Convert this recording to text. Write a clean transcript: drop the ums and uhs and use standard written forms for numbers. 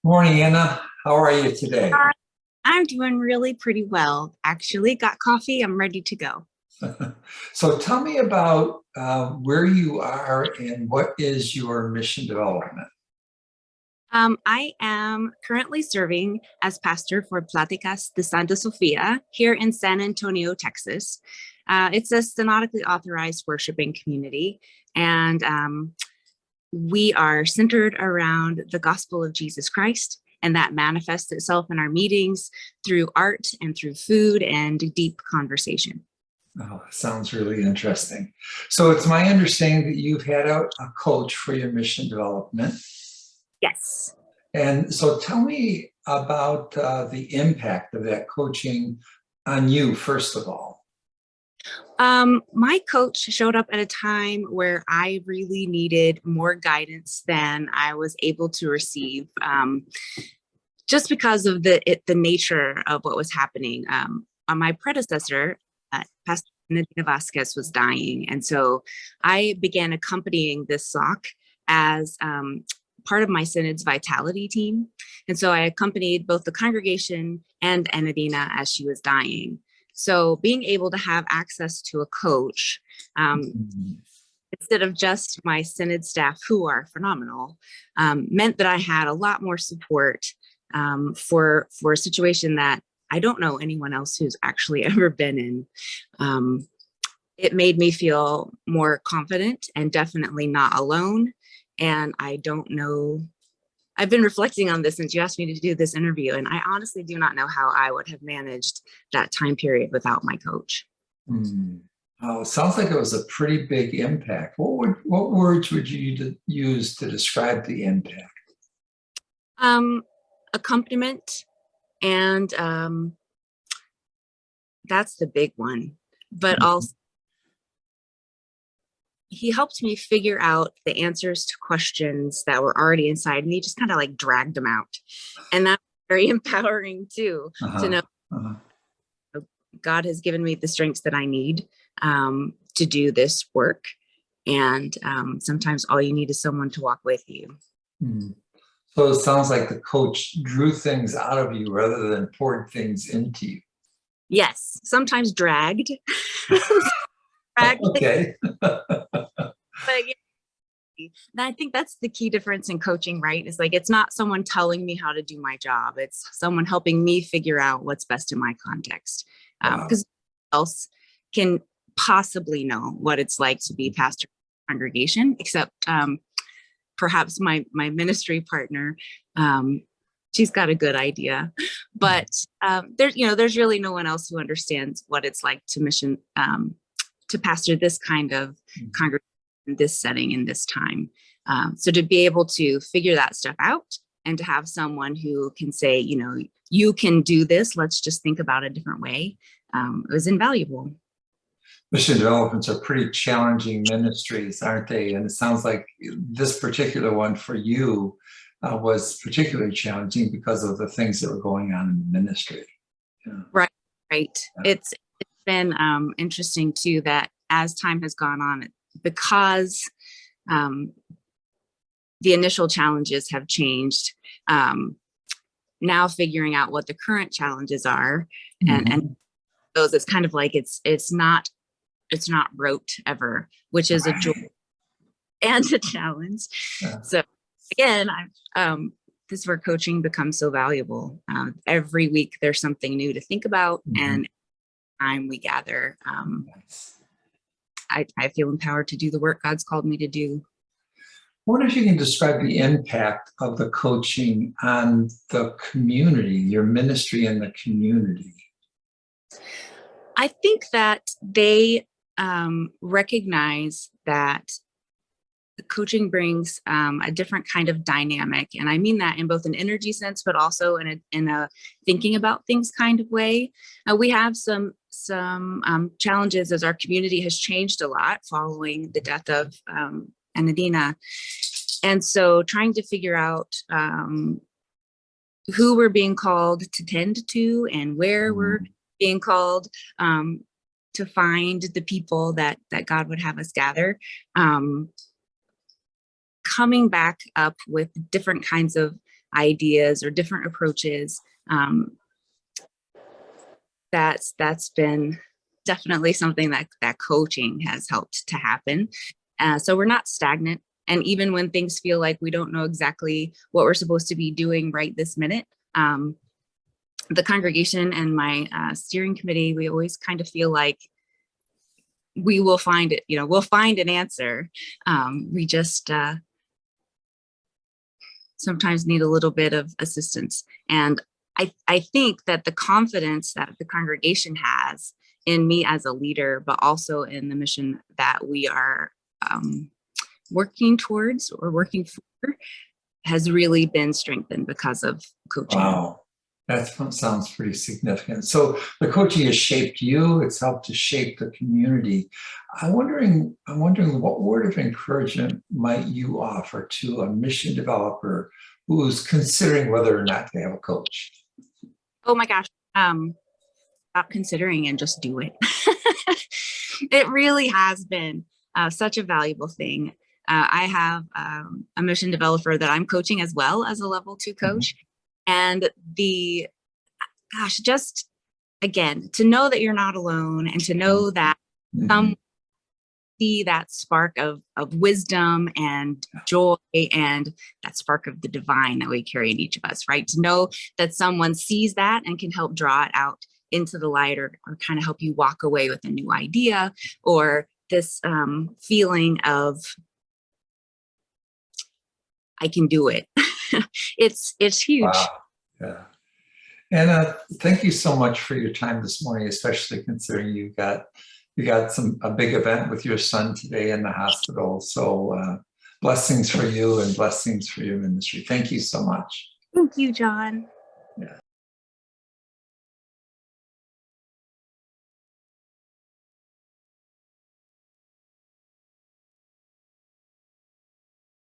Morning, Anna. How are you today? Hi. I'm doing really pretty well, actually. Got coffee. I'm ready to go. So tell me about where you are and what is your mission development? I am currently serving as pastor for Pláticas de Santa Sofia here in San Antonio, Texas. It's a synodically authorized worshiping community, and we are centered around the gospel of Jesus Christ, and that manifests itself in our meetings through art and through food and deep conversation. Oh, sounds really interesting. So it's my understanding that you've had a coach for your mission development. Yes. And so tell me about the impact of that coaching on you, first of all. My coach showed up at a time where I really needed more guidance than I was able to receive, just because of the nature of what was happening. My predecessor, Pastor Nadina Vasquez, was dying, and so I began accompanying this SOC as part of my synod's vitality team. And so I accompanied both the congregation and Nadina as she was dying. So being able to have access to a coach, Mhm. instead of just my synod staff, who are phenomenal, meant that I had a lot more support for a situation that I don't know anyone else who's actually ever been in. It made me feel more confident and definitely not alone. And I don't know, I've been reflecting on this since you asked me to do this interview, and I honestly do not know how I would have managed that time period without my coach. Hmm. Oh, it sounds like it was a pretty big impact. What words would you use to describe the impact? Um, Accompaniment, and that's the big one. But also, he helped me figure out the answers to questions that were already inside me, just kind of like dragged them out. And that's very empowering too, to Uh-huh. know Uh-huh. God has given me the strengths that I need to do this work. And sometimes all you need is someone to walk with you. Hmm. So it sounds like the coach drew things out of you rather than poured things into you. Yes, sometimes dragged, dragged, Okay. but yeah, I think that's the key difference in coaching, right? Is like it's not someone telling me how to do my job; it's someone helping me figure out what's best in my context. Wow. Because else can possibly know what it's like to be pastor of a congregation, except perhaps my ministry partner. Um, she's got a good idea, but there's really no one else who understands what it's like to mission to pastor this kind of congregation in this setting in this time. So to be able to figure that stuff out and to have someone who can say, you can do this, let's just think about a different way, it was invaluable. Mission developments are pretty challenging ministries, aren't they? And it sounds like this particular one for you was particularly challenging because of the things that were going on in the ministry. Yeah. Right, right. It's been interesting too that as time has gone on, because um, the initial challenges have changed. Um, Now figuring out what the current challenges are, and Mhm. those, it's kind of like it's not rote ever, which is a joy Right. and a challenge. Yeah. So again, this is where coaching becomes so valuable. Every week there's something new to think about, Mhm. and time we gather, I feel empowered to do the work God's called me to do. I wonder if you can describe the impact of the coaching on the community, your ministry in the community. I think that they recognize that the coaching brings a different kind of dynamic, and I mean that in both an energy sense, but also in a thinking about things kind of way. We have some challenges as our community has changed a lot following the death of Anadina, and so trying to figure out who we're being called to tend to and where we're Mhm. being called um, to find the people that God would have us gather. Um, Coming back up with different kinds of ideas or different approaches. That's been definitely something that coaching has helped to happen. So we're not stagnant. And even when things feel like we don't know exactly what we're supposed to be doing right this minute, the congregation and my steering committee, we always kind of feel like we will find it, we'll find an answer. We just sometimes need a little bit of assistance. And I think that the confidence that the congregation has in me as a leader, but also in the mission that we are working towards or working for, has really been strengthened because of coaching. Wow, that sounds pretty significant. So the coaching has shaped you, it's helped to shape the community. I'm wondering what word of encouragement might you offer to a mission developer who's considering whether or not to have a coach? Oh my gosh, stop considering and just do it. It really has been such a valuable thing. I have a mission developer that I'm coaching as well as a level 2 coach. And just again, to know that you're not alone and to know that some see that spark of wisdom and joy and that spark of the divine that we carry in each of us, right? To know that someone sees that and can help draw it out into the light or kind of help you walk away with a new idea or this feeling of, I can do it. It's huge. Wow. Yeah. Anna, thank you so much for your time this morning, especially considering you got a big event with your son today in the hospital. So blessings for you and blessings for your ministry. Thank you so much. Thank you, John. Yeah.